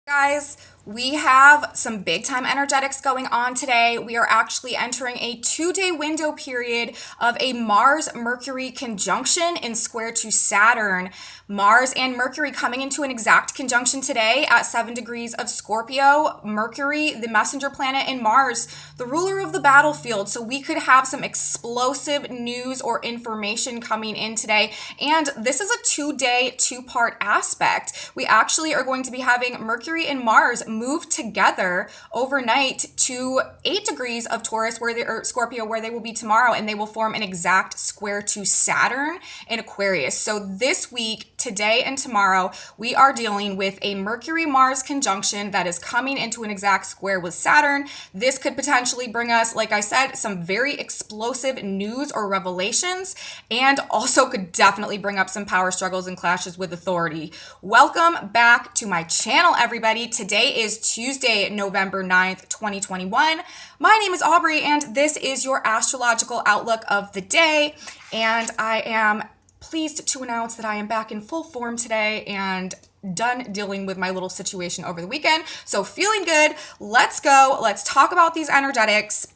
Guys, we have some big time energetics going on today. We are actually entering a 2-day window period of a Mars Mercury conjunction in square to Saturn. Mars and Mercury coming into an exact conjunction today at 7 degrees of Scorpio. Mercury, the messenger planet, and Mars, the ruler of the battlefield. So we could have some explosive news or information coming in today. And this is a 2-day, 2-part aspect. We actually are going to be having Mercury and Mars move together overnight to 8 degrees of Taurus, Scorpio, where they will be tomorrow, and they will form an exact square to Saturn in Aquarius. So this week, today and tomorrow, we are dealing with a Mercury-Mars conjunction that is coming into an exact square with Saturn. This could potentially bring us, like I said, some very explosive news or revelations, and also could definitely bring up some power struggles and clashes with authority. Welcome back to my channel, everybody. Today is Tuesday, November 9th, 2021. My name is Aubrey, and this is your astrological outlook of the day. And I am pleased to announce that I am back in full form today and done dealing with my little situation over the weekend. So feeling good. Let's go. Let's talk about these energetics.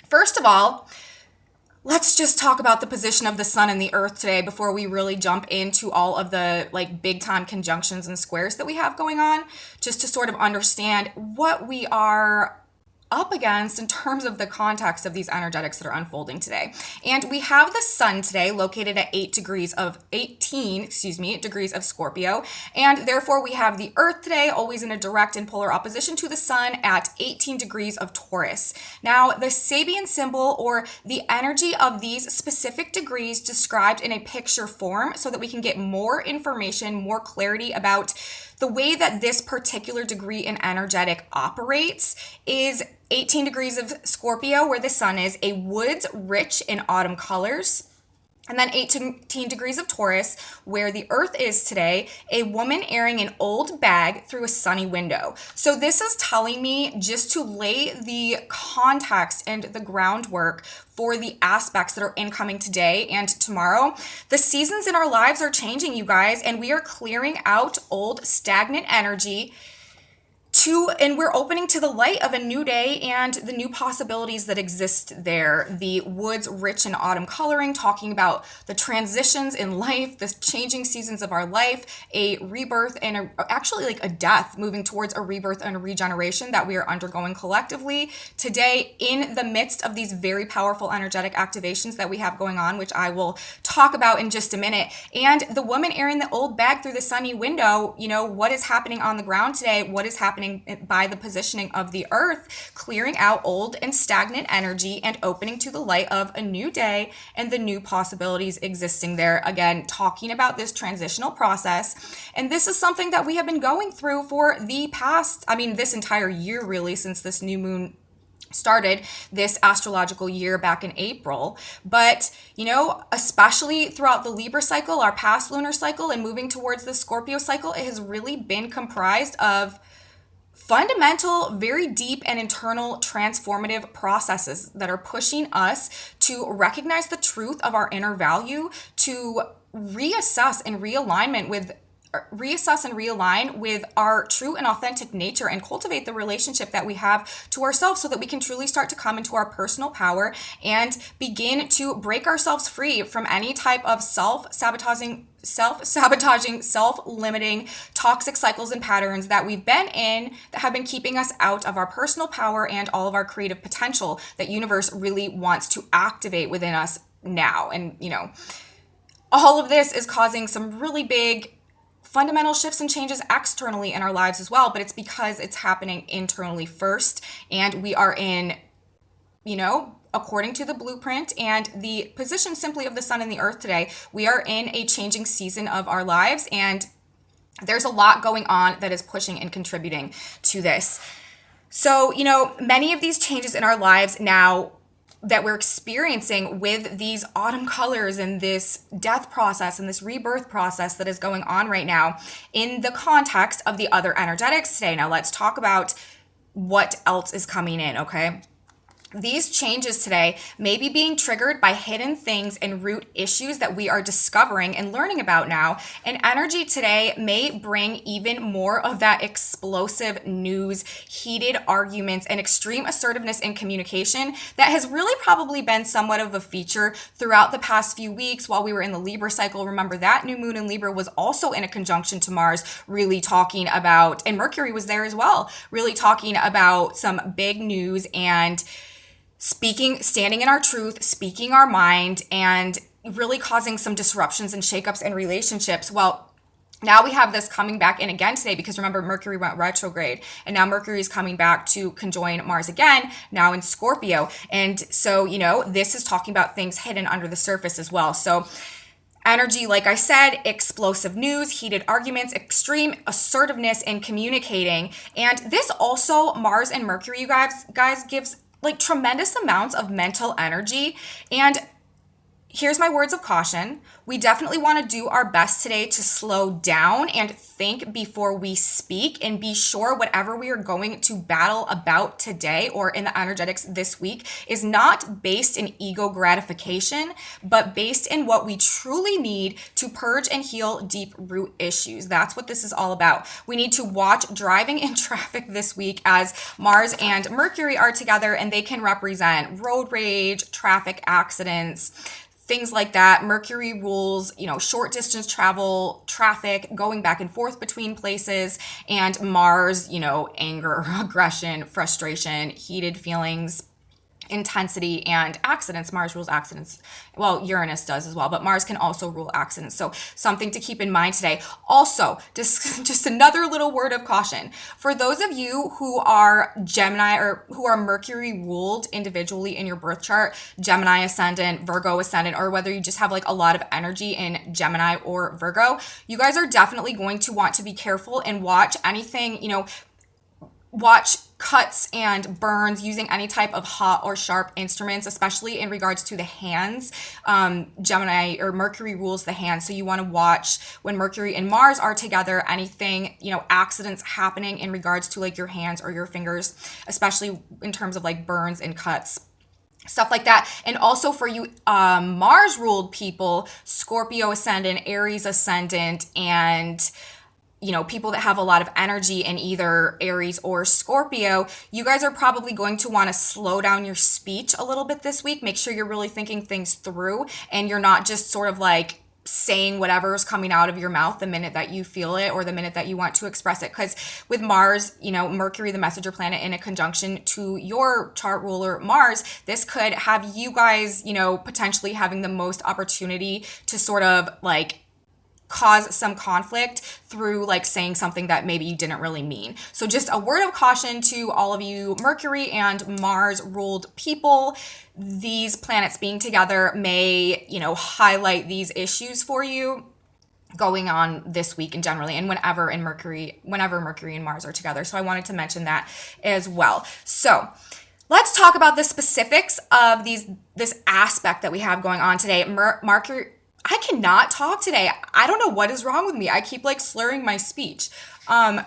First of all, let's just talk about the position of the sun and the earth today before we really jump into all of the big time conjunctions and squares that we have going on, just to sort of understand what we are up against in terms of the context of these energetics that are unfolding today. And we have the sun today located at 18 degrees of Scorpio. And therefore we have the earth today always in a direct and polar opposition to the sun at 18 degrees of Taurus. Now, the Sabian symbol, or the energy of these specific degrees, described in a picture form so that we can get more information, more clarity about the way that this particular degree in energetic operates, is 18 degrees of Scorpio, where the sun is, a woods rich in autumn colors. And then 18 degrees of Taurus, where the earth is today, a woman airing an old bag through a sunny window. So this is telling me, just to lay the context and the groundwork for the aspects that are incoming today and tomorrow, the seasons in our lives are changing, you guys, and we are clearing out old stagnant energy and we're opening to the light of a new day and the new possibilities that exist there. The woods rich in autumn coloring, talking about the transitions in life, the changing seasons of our life, a rebirth and actually a death, moving towards a rebirth and a regeneration that we are undergoing collectively today in the midst of these very powerful energetic activations that we have going on, which I will talk about in just a minute. And the woman airing the old bag through the sunny window, what is happening on the ground today? What is happening by the positioning of the earth, clearing out old and stagnant energy and opening to the light of a new day and the new possibilities existing there. Again, talking about this transitional process. And this is something that we have been going through for the past, this entire year, really, since this new moon started this astrological year back in April. But, especially throughout the Libra cycle, our past lunar cycle, and moving towards the Scorpio cycle, it has really been comprised of fundamental, very deep and internal transformative processes that are pushing us to recognize the truth of our inner value, to reassess and realign with our true and authentic nature, and cultivate the relationship that we have to ourselves so that we can truly start to come into our personal power and begin to break ourselves free from any type of self-sabotaging, self-limiting, toxic cycles and patterns that we've been in that have been keeping us out of our personal power and all of our creative potential that universe really wants to activate within us now. And, all of this is causing some really big fundamental shifts and changes externally in our lives as well, but it's because it's happening internally first, and we are in, according to the blueprint and the position simply of the sun and the earth today, we are in a changing season of our lives, and there's a lot going on that is pushing and contributing to this. So, many of these changes in our lives now that we're experiencing with these autumn colors and this death process and this rebirth process that is going on right now in the context of the other energetics today. Now let's talk about what else is coming in, okay? These changes today may be being triggered by hidden things and root issues that we are discovering and learning about now. And energy today may bring even more of that explosive news, heated arguments, and extreme assertiveness in communication that has really probably been somewhat of a feature throughout the past few weeks while we were in the Libra cycle. Remember, that new moon in Libra was also in a conjunction to Mars, really talking about, and Mercury was there as well, really talking about some big news and standing in our truth, speaking our mind, and really causing some disruptions and shakeups in relationships. Well, now we have this coming back in again today because remember, Mercury went retrograde and now Mercury is coming back to conjoin Mars again, now in Scorpio. And so, this is talking about things hidden under the surface as well. So energy, like I said, explosive news, heated arguments, extreme assertiveness in communicating. And this also, Mars and Mercury, you guys gives like tremendous amounts of mental energy. And here's my words of caution. We definitely want to do our best today to slow down and think before we speak and be sure whatever we are going to battle about today or in the energetics this week is not based in ego gratification, but based in what we truly need to purge and heal deep root issues. That's what this is all about. We need to watch driving in traffic this week as Mars and Mercury are together, and they can represent road rage, traffic accidents, things like that. Mercury rules, short distance travel, traffic, going back and forth between places, and Mars, anger, aggression, frustration, heated feelings, intensity, and accidents. Mars rules accidents. Well, Uranus does as well, but Mars can also rule accidents. So something to keep in mind today. Also, just another little word of caution. For those of you who are Gemini or who are Mercury ruled individually in your birth chart, Gemini ascendant, Virgo ascendant, or whether you just have like a lot of energy in Gemini or Virgo, you guys are definitely going to want to be careful and watch anything, watch cuts and burns using any type of hot or sharp instruments, especially in regards to the hands. Gemini or Mercury rules the hands. So you want to watch when Mercury and Mars are together, anything, accidents happening in regards to like your hands or your fingers, especially in terms of like burns and cuts. Stuff like that. And also for you Mars ruled people, Scorpio ascendant, Aries ascendant, and people that have a lot of energy in either Aries or Scorpio, you guys are probably going to want to slow down your speech a little bit this week. Make sure you're really thinking things through and you're not just sort of like saying whatever is coming out of your mouth the minute that you feel it or the minute that you want to express it. Because with Mars, Mercury, the messenger planet, in a conjunction to your chart ruler Mars, this could have you guys, potentially having the most opportunity to sort of like cause some conflict through like saying something that maybe you didn't really mean. So just a word of caution to all of you Mercury and Mars ruled people. These planets being together may, highlight these issues for you going on this week and generally, and whenever Mercury and Mars are together. So I wanted to mention that as well. So let's talk about the specifics of this aspect that we have going on today. Mercury, I cannot talk today. I don't know what is wrong with me. I keep like slurring my speech.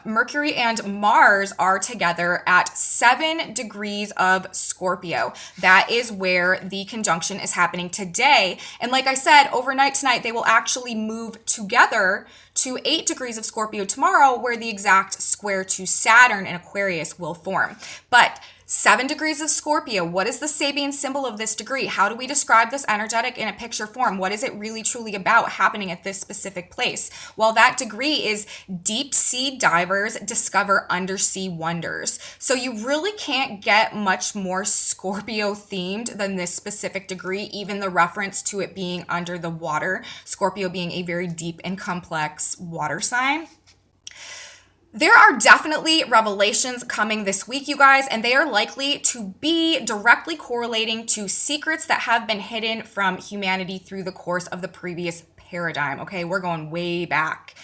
Mercury and Mars are together at 7 degrees of Scorpio. That is where the conjunction is happening today. And like I said, overnight tonight, they will actually move together to 8 degrees of Scorpio tomorrow, where the exact square to Saturn in Aquarius will form. But 7 degrees of Scorpio, what is the Sabian symbol of this degree? How do we describe this energetic in a picture form? What is it really truly about happening at this specific place? Well, that degree is deep sea divers discover undersea wonders. So you really can't get much more Scorpio themed than this specific degree, even the reference to it being under the water, Scorpio being a very deep and complex water sign. There are definitely revelations coming this week, you guys, and they are likely to be directly correlating to secrets that have been hidden from humanity through the course of the previous paradigm. Okay, we're going way back.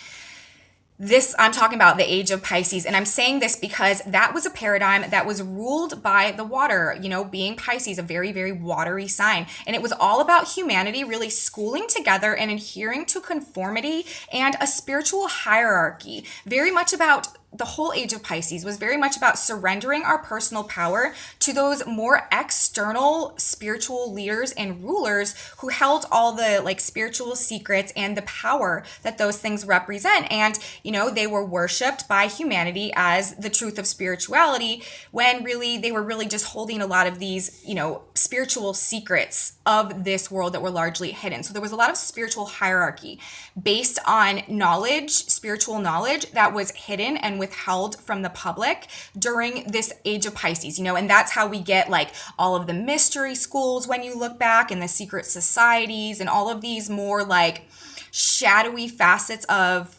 I'm talking about the age of Pisces, and I'm saying this because that was a paradigm that was ruled by the water, being Pisces, a very, very watery sign. And it was all about humanity really schooling together and adhering to conformity and a spiritual hierarchy, very much about the whole age of Pisces was very much about surrendering our personal power to those more external spiritual leaders and rulers who held all the like spiritual secrets and the power that those things represent. And, they were worshipped by humanity as the truth of spirituality, when really they were really just holding a lot of these, spiritual secrets of this world that were largely hidden. So there was a lot of spiritual hierarchy based on knowledge, spiritual knowledge that was hidden and withheld from the public during this age of Pisces, and that's how we get like all of the mystery schools when you look back, and the secret societies and all of these more like shadowy facets of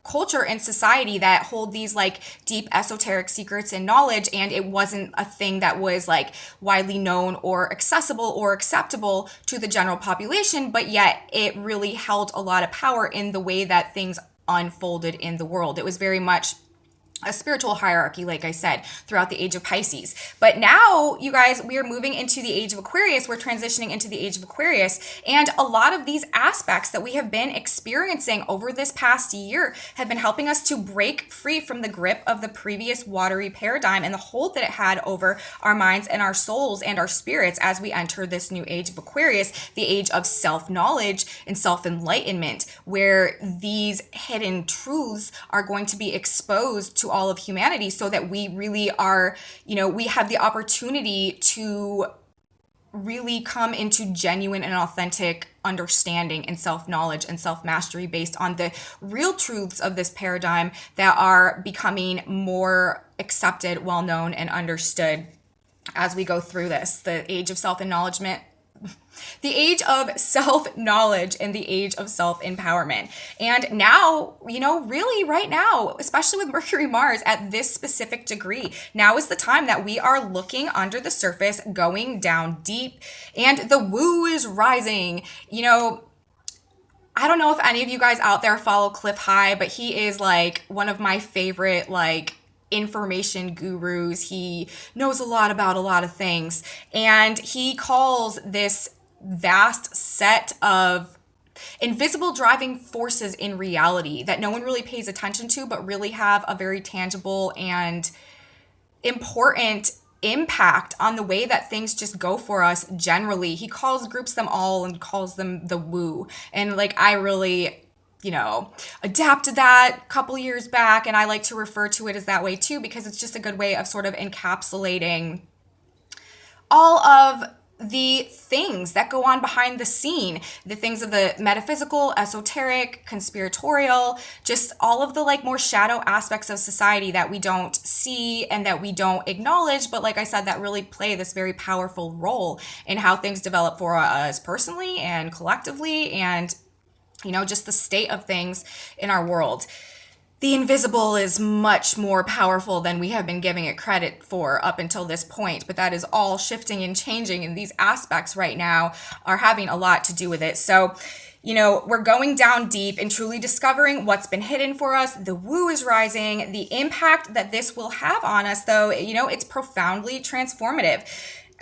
culture and society that hold these like deep esoteric secrets and knowledge, and it wasn't a thing that was like widely known or accessible or acceptable to the general population, but yet it really held a lot of power in the way that things unfolded in the world. It was very much a spiritual hierarchy, like I said, throughout the age of Pisces. But now, you guys, we are moving into the age of Aquarius. We're transitioning into the age of Aquarius. And a lot of these aspects that we have been experiencing over this past year have been helping us to break free from the grip of the previous watery paradigm and the hold that it had over our minds and our souls and our spirits as we enter this new age of Aquarius, the age of self-knowledge and self-enlightenment, where these hidden truths are going to be exposed to all of humanity, so that we really are, we have the opportunity to really come into genuine and authentic understanding and self-knowledge and self-mastery based on the real truths of this paradigm that are becoming more accepted, well-known, and understood as we go through this. The age of self-acknowledgement, the age of self-knowledge, and the age of self-empowerment. And now, really right now, especially with Mercury Mars at this specific degree, now is the time that we are looking under the surface, going down deep, and the woo is rising. I don't know if any of you guys out there follow Cliff High, but he is like one of my favorite information gurus. He knows a lot about a lot of things, and he calls this vast set of invisible driving forces in reality that no one really pays attention to, but really have a very tangible and important impact on the way that things just go for us generally. He groups them all and calls them the woo. And I really adapted that a couple years back, and I like to refer to it as that way too, because it's just a good way of sort of encapsulating all of the things that go on behind the scene, the things of the metaphysical, esoteric, conspiratorial, just all of the more shadow aspects of society that we don't see and that we don't acknowledge, but like I said, that really play this very powerful role in how things develop for us personally and collectively, and just the state of things in our world. The invisible is much more powerful than we have been giving it credit for up until this point, but that is all shifting and changing, and these aspects right now are having a lot to do with it. So, we're going down deep and truly discovering what's been hidden for us. The woo is rising. The impact that this will have on us, though, it's profoundly transformative,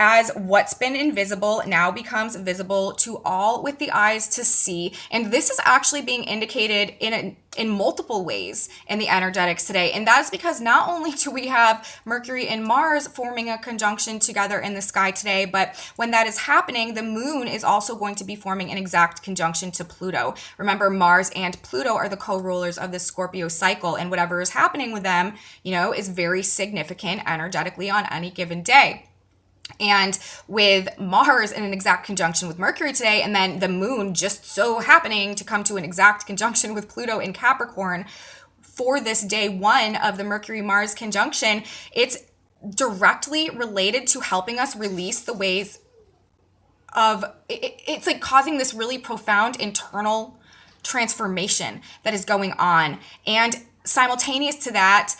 as what's been invisible now becomes visible to all with the eyes to see. And this is actually being indicated in multiple ways in the energetics today. And that's because not only do we have Mercury and Mars forming a conjunction together in the sky today, but when that is happening, the moon is also going to be forming an exact conjunction to Pluto. Remember, Mars and Pluto are the co-rulers of the Scorpio cycle, and whatever is happening with them, is very significant energetically on any given day. And with Mars in an exact conjunction with Mercury today, and then the moon just so happening to come to an exact conjunction with Pluto in Capricorn for this day one of the Mercury-Mars conjunction, it's directly related to helping us release the ways of, it's causing this really profound internal transformation that is going on. And simultaneous to that,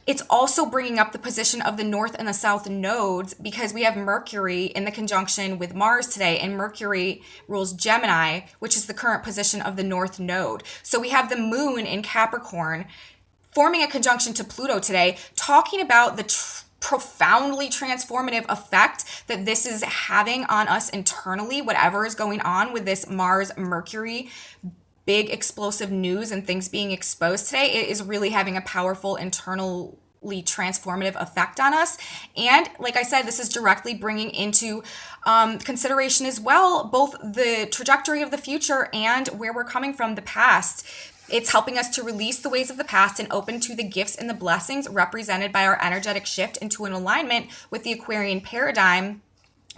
it's also bringing up the position of the north and the south nodes, because we have Mercury in the conjunction with Mars today, and Mercury rules Gemini, which is the current position of the north node. So we have the moon in Capricorn forming a conjunction to Pluto today, talking about the profoundly transformative effect that this is having on us internally, whatever is going on with this Mars-Mercury big explosive news and things being exposed today, it is really having a powerful internally transformative effect on us. And like I said, this is directly bringing into consideration as well both the trajectory of the future and where we're coming from, the past. It's helping us to release the ways of the past and open to the gifts and the blessings represented by our energetic shift into an alignment with the Aquarian paradigm.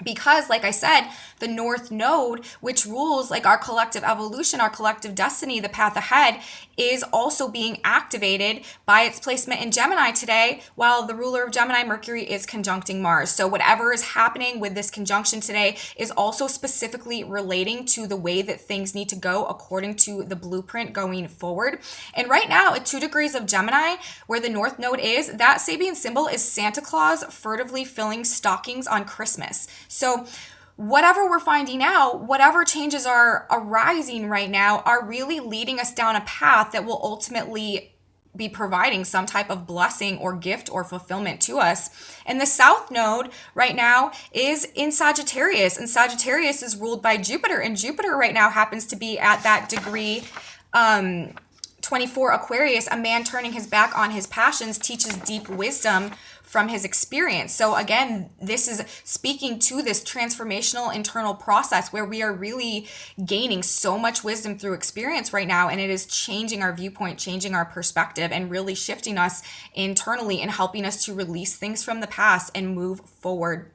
Because, like I said, the North Node, which rules like our collective evolution, our collective destiny, the path ahead, is also being activated by its placement in Gemini today, while the ruler of Gemini, Mercury, is conjuncting Mars. So whatever is happening with this conjunction today is also specifically relating to the way that things need to go according to the blueprint going forward. And right now, at 2 degrees of Gemini, where the North Node is, that Sabian symbol is Santa Claus furtively filling stockings on Christmas. So whatever we're finding out, whatever changes are arising right now, are really leading us down a path that will ultimately be providing some type of blessing or gift or fulfillment to us. And the South Node right now is in Sagittarius, and Sagittarius is ruled by Jupiter, and Jupiter right now happens to be at that degree 24 Aquarius. A man turning his back on his passions teaches deep wisdom from his experience. So again, this is speaking to this transformational internal process where we are really gaining so much wisdom through experience right now, and it is changing our viewpoint, changing our perspective, and really shifting us internally and helping us to release things from the past and move forward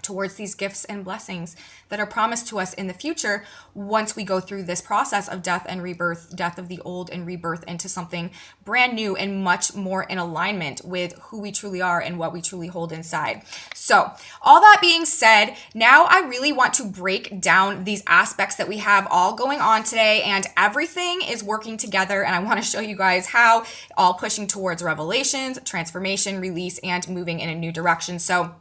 towards these gifts and blessings that are promised to us in the future once we go through this process of death and rebirth, death of the old and rebirth into something brand new and much more in alignment with who we truly are and what we truly hold inside. So all that being said, now I really want to break down these aspects that we have all going on today, and everything is working together, and I want to show you guys how, all pushing towards revelations, transformation, release, and moving in a new direction. So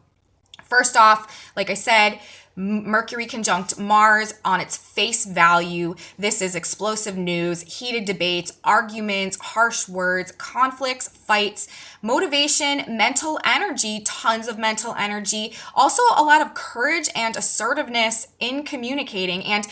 first off, like I said, Mercury conjunct Mars on its face value. This is explosive news, heated debates, arguments, harsh words, conflicts, fights, motivation, mental energy, tons of mental energy. Also a lot of courage and assertiveness in communicating. And,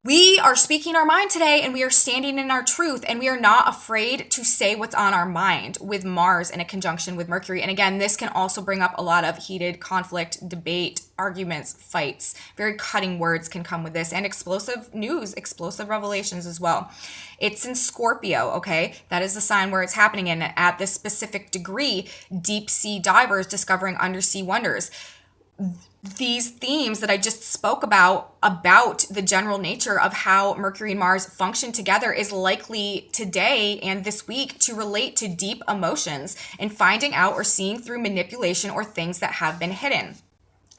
we are speaking our mind today, and we are standing in our truth, and we are not afraid to say what's on our mind with Mars in a conjunction with Mercury. And again, this can also bring up a lot of heated conflict, debate, arguments, fights. Very cutting words can come with this, and explosive news, explosive revelations as well. It's in Scorpio, okay? That is the sign where it's happening in. At this specific degree, deep sea divers discovering undersea wonders. These themes that I just spoke about the general nature of how Mercury and Mars function together is likely today and this week to relate to deep emotions and finding out or seeing through manipulation or things that have been hidden.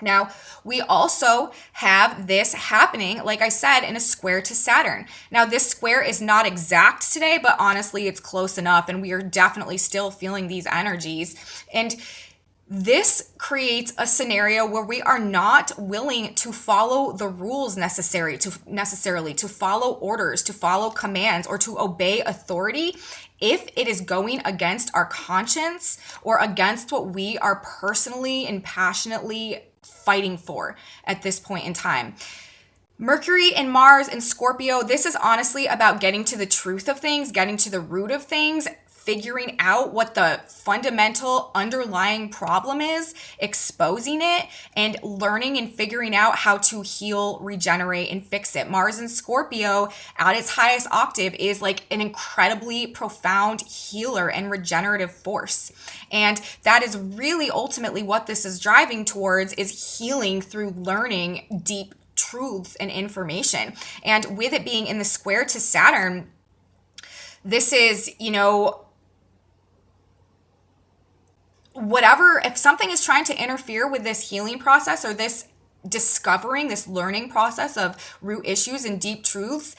Now, we also have this happening, like I said, in a square to Saturn. Now, this square is not exact today, but honestly, it's close enough, and we are definitely still feeling these energies. And this creates a scenario where we are not willing to follow the rules necessarily to follow orders, to follow commands, or to obey authority if it is going against our conscience or against what we are personally and passionately fighting for at this point in time. Mercury and Mars and Scorpio, this is honestly about getting to the truth of things, getting to the root of things, figuring out what the fundamental underlying problem is, exposing it, and learning and figuring out how to heal, regenerate, and fix it. Mars in Scorpio at its highest octave is like an incredibly profound healer and regenerative force. And that is really ultimately what this is driving towards, is healing through learning deep truths and information. And with it being in the square to Saturn, this is, whatever, if something is trying to interfere with this healing process or this discovering, this learning process of root issues and deep truths,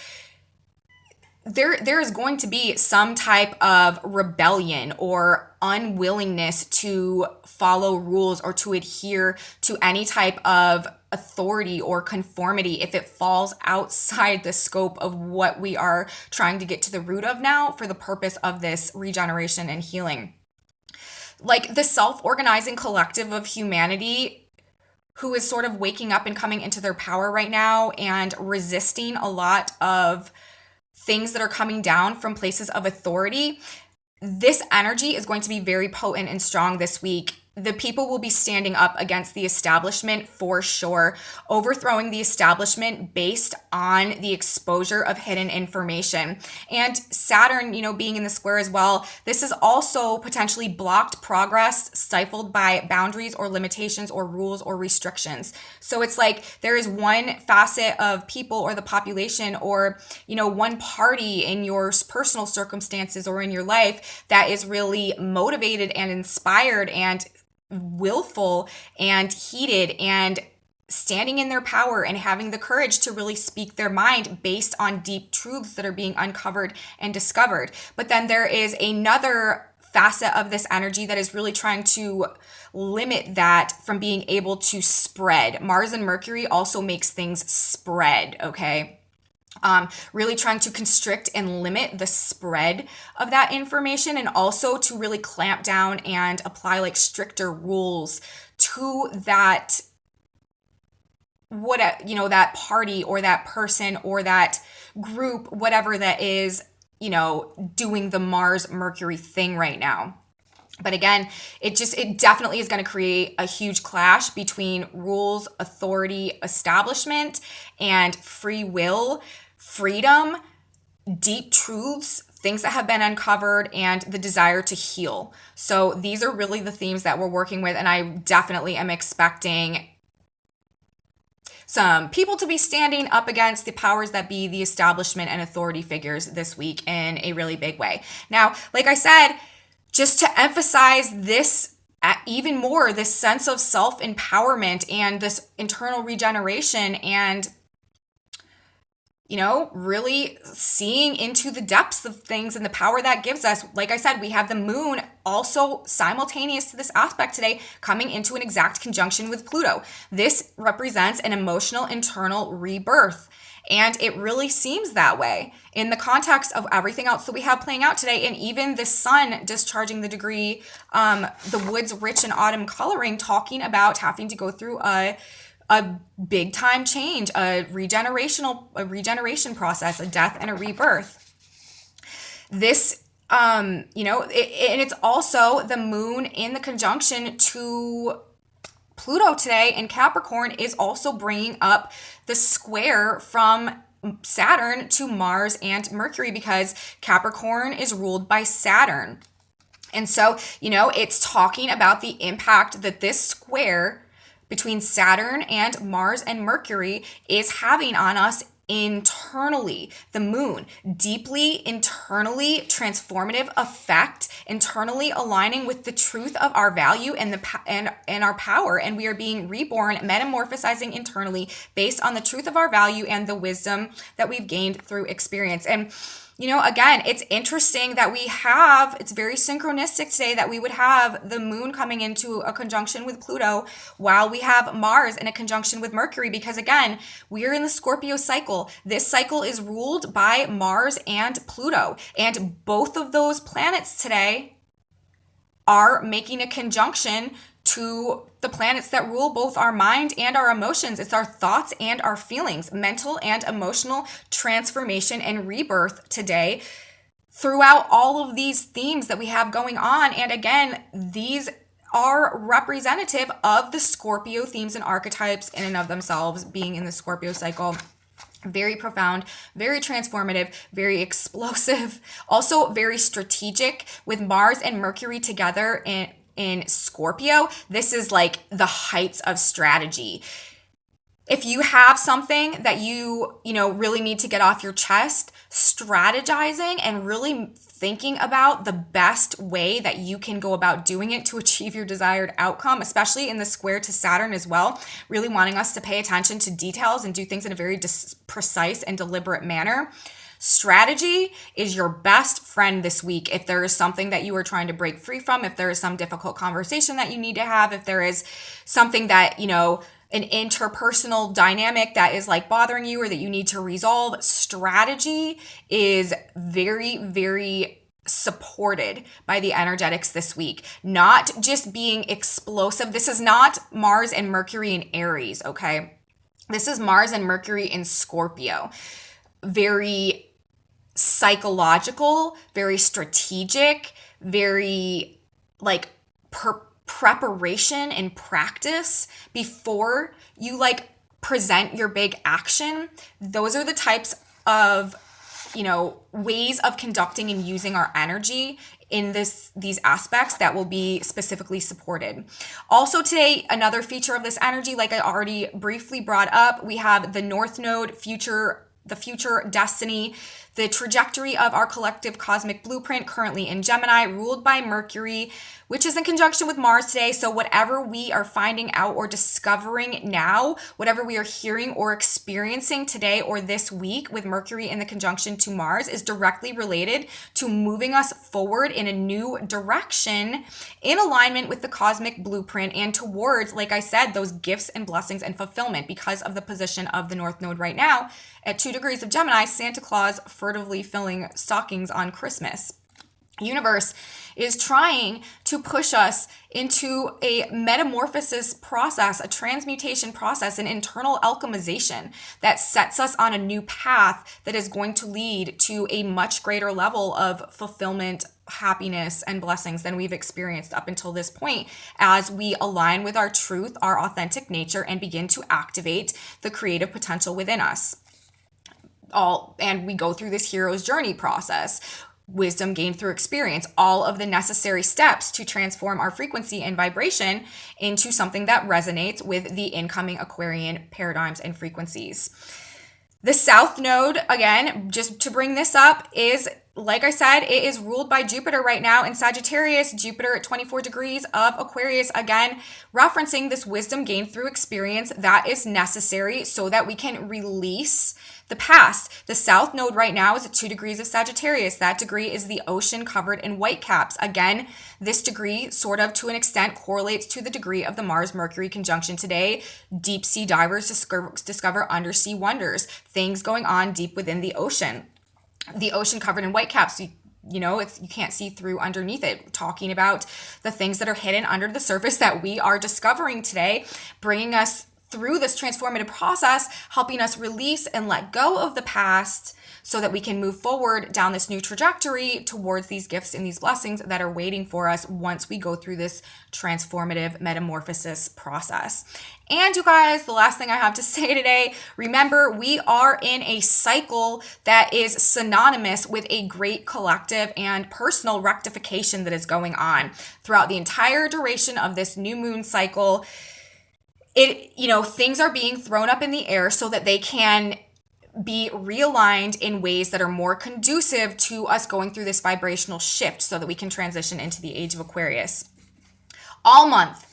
there is going to be some type of rebellion or unwillingness to follow rules or to adhere to any type of authority or conformity if it falls outside the scope of what we are trying to get to the root of now for the purpose of this regeneration and healing. Like the self-organizing collective of humanity who is sort of waking up and coming into their power right now and resisting a lot of things that are coming down from places of authority, this energy is going to be very potent and strong this week. The people will be standing up against the establishment for sure, overthrowing the establishment based on the exposure of hidden information. And Saturn, being in the square as well, this is also potentially blocked progress, stifled by boundaries or limitations or rules or restrictions. So it's like there is one facet of people or the population or, one party in your personal circumstances or in your life that is really motivated and inspired and willful and heated and standing in their power and having the courage to really speak their mind based on deep truths that are being uncovered and discovered. But then there is another facet of this energy that is really trying to limit that from being able to spread. Mars and Mercury also makes things spread, okay? Really trying to constrict and limit the spread of that information, and also to really clamp down and apply like stricter rules to that that party or that person or that group, whatever that is, doing the Mars Mercury thing right now. But again, it definitely is going to create a huge clash between rules, authority, establishment, and free will, freedom, deep truths, things that have been uncovered, and the desire to heal. So these are really the themes that we're working with, and I definitely am expecting some people to be standing up against the powers that be, the establishment and authority figures this week in a really big way. Now, like I said, just to emphasize this even more, this sense of self-empowerment and this internal regeneration and really seeing into the depths of things and the power that gives us. Like I said, we have the moon also simultaneous to this aspect today coming into an exact conjunction with Pluto. This represents an emotional internal rebirth. And it really seems that way in the context of everything else that we have playing out today. And even the sun discharging the degree, the wood's rich in autumn coloring, talking about having to go through a big time change, a regeneration process, a death and a rebirth. This, and it's also the moon in the conjunction to Pluto today in Capricorn is also bringing up the square from Saturn to Mars and Mercury, because Capricorn is ruled by Saturn. And so, it's talking about the impact that this square between Saturn and Mars and Mercury is having on us internally. The moon, deeply internally transformative effect, internally aligning with the truth of our value and and our power, and we are being reborn, metamorphosizing internally based on the truth of our value and the wisdom that we've gained through experience. And again, it's interesting that it's very synchronistic today that we would have the moon coming into a conjunction with Pluto while we have Mars in a conjunction with Mercury, because again, we're in the Scorpio cycle. This cycle is ruled by Mars and Pluto, and both of those planets today are making a conjunction to the planets that rule both our mind and our emotions. It's our thoughts and our feelings, mental and emotional transformation and rebirth today throughout all of these themes that we have going on. And again, these are representative of the Scorpio themes and archetypes in and of themselves, being in the Scorpio cycle. Very profound, very transformative, very explosive, also very strategic with Mars and Mercury together in Scorpio. This is like the heights of strategy. If you have something that you really need to get off your chest, strategizing and really thinking about the best way that you can go about doing it to achieve your desired outcome, especially in the square to Saturn as well, really wanting us to pay attention to details and do things in a very precise and deliberate manner. Strategy is your best friend this week. If there is something that you are trying to break free from, if there is some difficult conversation that you need to have, if there is something that, an interpersonal dynamic that is like bothering you or that you need to resolve, strategy is very, very supported by the energetics this week. Not just being explosive. This is not Mars and Mercury in Aries, okay? This is Mars and Mercury in Scorpio. Very psychological, very strategic, very like preparation and practice before you like present your big action. Those are the types of, ways of conducting and using our energy in these aspects that will be specifically supported. Also today, another feature of this energy, like I already briefly brought up, we have the North Node, the future destiny, the trajectory of our collective cosmic blueprint currently in Gemini, ruled by Mercury, which is in conjunction with Mars today. So whatever we are finding out or discovering now, whatever we are hearing or experiencing today or this week with Mercury in the conjunction to Mars is directly related to moving us forward in a new direction in alignment with the cosmic blueprint and towards, like I said, those gifts and blessings and fulfillment because of the position of the North Node right now at 2 degrees of Gemini, Santa Claus furtively filling stockings on Christmas. Universe is trying to push us into a metamorphosis process, a transmutation process, an internal alchemization that sets us on a new path that is going to lead to a much greater level of fulfillment, happiness, and blessings than we've experienced up until this point as we align with our truth, our authentic nature, and begin to activate the creative potential within us. And we go through this hero's journey process. Wisdom gained through experience, all of the necessary steps to transform our frequency and vibration into something that resonates with the incoming Aquarian paradigms and frequencies. The South Node, again, just to bring this up, is, like I said, it is ruled by Jupiter right now in Sagittarius, Jupiter at 24 degrees of Aquarius, again, referencing this wisdom gained through experience that is necessary so that we can release the past. The South Node right now is at 2 degrees of Sagittarius. That degree is the ocean covered in whitecaps. Again, this degree sort of to an extent correlates to the degree of the Mars-Mercury conjunction today. Deep sea divers discover undersea wonders, things going on deep within the ocean. The ocean covered in whitecaps, you can't see through underneath it, talking about the things that are hidden under the surface that we are discovering today, bringing us through this transformative process, helping us release and let go of the past so that we can move forward down this new trajectory towards these gifts and these blessings that are waiting for us once we go through this transformative metamorphosis process. And you guys, the last thing I have to say today, remember, we are in a cycle that is synonymous with a great collective and personal rectification that is going on throughout the entire duration of this new moon cycle. Things are being thrown up in the air so that they can be realigned in ways that are more conducive to us going through this vibrational shift so that we can transition into the age of Aquarius. All month,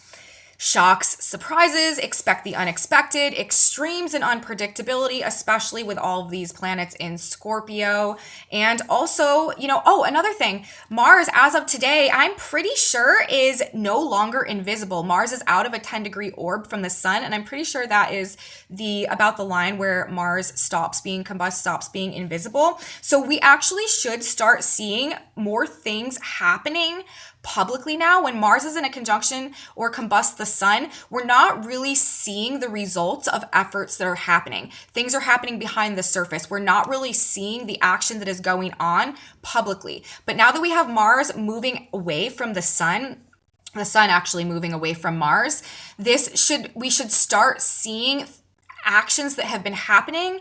shocks, surprises, expect the unexpected, extremes and unpredictability, especially with all of these planets in Scorpio. And also, another thing, Mars, as of today, I'm pretty sure is no longer invisible. Mars is out of a 10-degree orb from the sun, and I'm pretty sure that is about the line where Mars stops being invisible. So we actually should start seeing more things happening publicly now. When Mars is in a conjunction or combusts the sun, we're not really seeing the results of efforts that are happening. Things are happening behind the surface. We're not really seeing the action that is going on publicly. But now that we have Mars moving away from the sun actually moving away from Mars, we should start seeing actions that have been happening,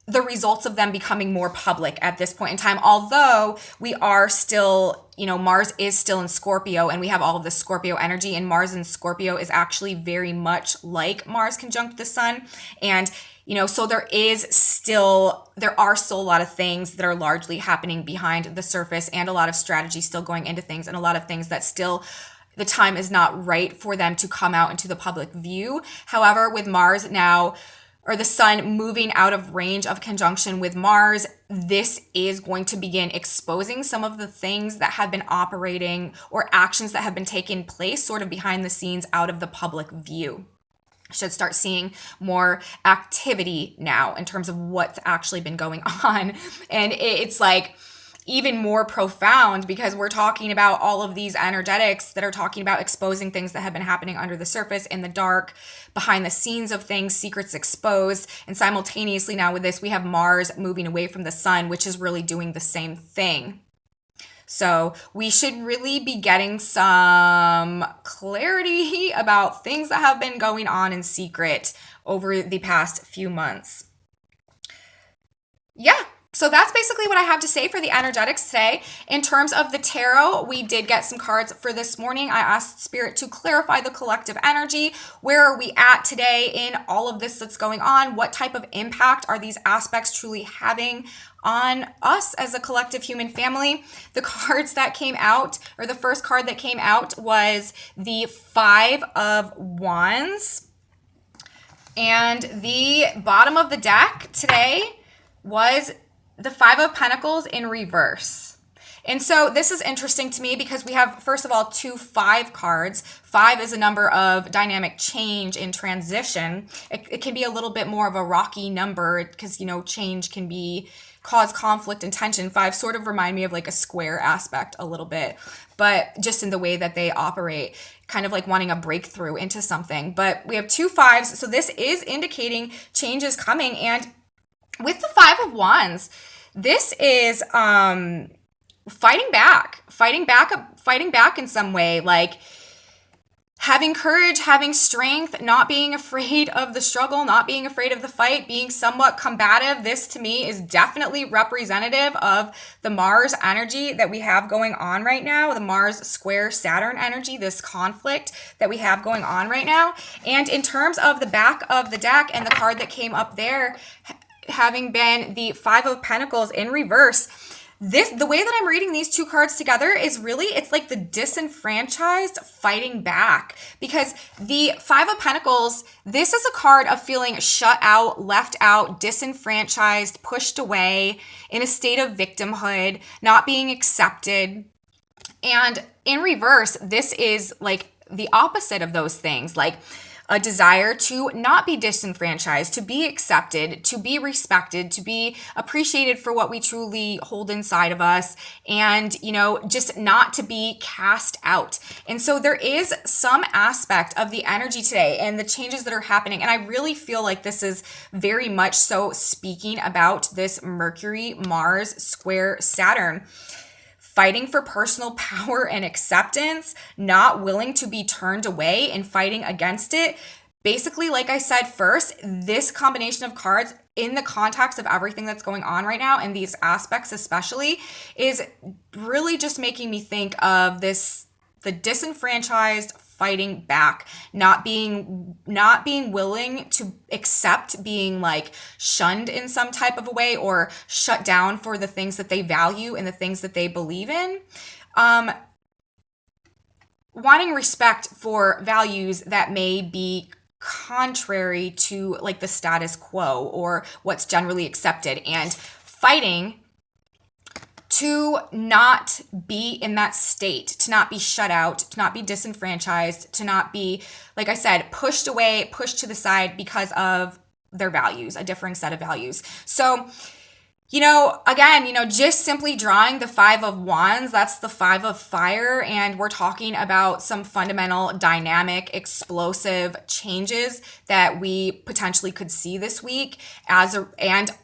the results of them becoming more public at this point in time. Although we are still, Mars is still in Scorpio and we have all of the Scorpio energy, and Mars in Scorpio is actually very much like Mars conjunct the sun. And, so there are still a lot of things that are largely happening behind the surface, and a lot of strategy still going into things, and a lot of things that still the time is not right for them to come out into the public view. However, with Mars now, or the sun moving out of range of conjunction with Mars, this is going to begin exposing some of the things that have been operating or actions that have been taking place sort of behind the scenes out of the public view. Should start seeing more activity now in terms of what's actually been going on. And it's like, even more profound because we're talking about all of these energetics that are talking about exposing things that have been happening under the surface, in the dark, behind the scenes of things, secrets exposed. And simultaneously now with this, we have Mars moving away from the sun, which is really doing the same thing. So we should really be getting some clarity about things that have been going on in secret over the past few months. Yeah. So that's basically what I have to say for the energetics today. In terms of the tarot, we did get some cards for this morning. I asked Spirit to clarify the collective energy. Where are we at today in all of this that's going on? What type of impact are these aspects truly having on us as a collective human family? The cards that came out, or the first card that came out, was the Five of Wands. And the bottom of the deck today was the Five of Pentacles in reverse. And so this is interesting to me because we have, first of all, 2 5 cards. 5 is a number of dynamic change and transition. It can be a little bit more of a rocky number because, you know, change can cause conflict and tension. 5 sort of remind me of like a square aspect a little bit, but just in the way that they operate, kind of like wanting a breakthrough into something. But we have 2 5s, so this is indicating change is coming. And with the Five of Wands, this is fighting back in some way, like having courage, having strength, not being afraid of the struggle, not being afraid of the fight, being somewhat combative. This to me is definitely representative of the Mars energy that we have going on right now, the Mars square Saturn energy, this conflict that we have going on right now. And in terms of the back of the deck and the card that came up there, having been the Five of Pentacles in reverse, the way that I'm reading these 2 cards together is really, it's like the disenfranchised fighting back, because the Five of Pentacles, this is a card of feeling shut out, left out, disenfranchised, pushed away, in a state of victimhood, not being accepted. And in reverse, this is like the opposite of those things, like a desire to not be disenfranchised, to be accepted, to be respected, to be appreciated for what we truly hold inside of us, and, you know, just not to be cast out. And so there is some aspect of the energy today and the changes that are happening. And I really feel like this is very much so speaking about this Mercury, Mars square Saturn. Fighting for personal power and acceptance, not willing to be turned away and fighting against it. Basically, like I said first, this combination of cards in the context of everything that's going on right now, and these aspects especially, is really just making me think of the disenfranchised fighting back, not being willing to accept being like shunned in some type of a way, or shut down for the things that they value and the things that they believe in. Wanting respect for values that may be contrary to like the status quo or what's generally accepted, and fighting to not be in that state, to not be shut out, to not be disenfranchised, to not be, like I said, pushed away, pushed to the side because of their values, a differing set of values. So, you know, again, you know, just simply drawing the Five of Wands, that's the 5 of fire. And we're talking about some fundamental, dynamic, explosive changes that we potentially could see this week and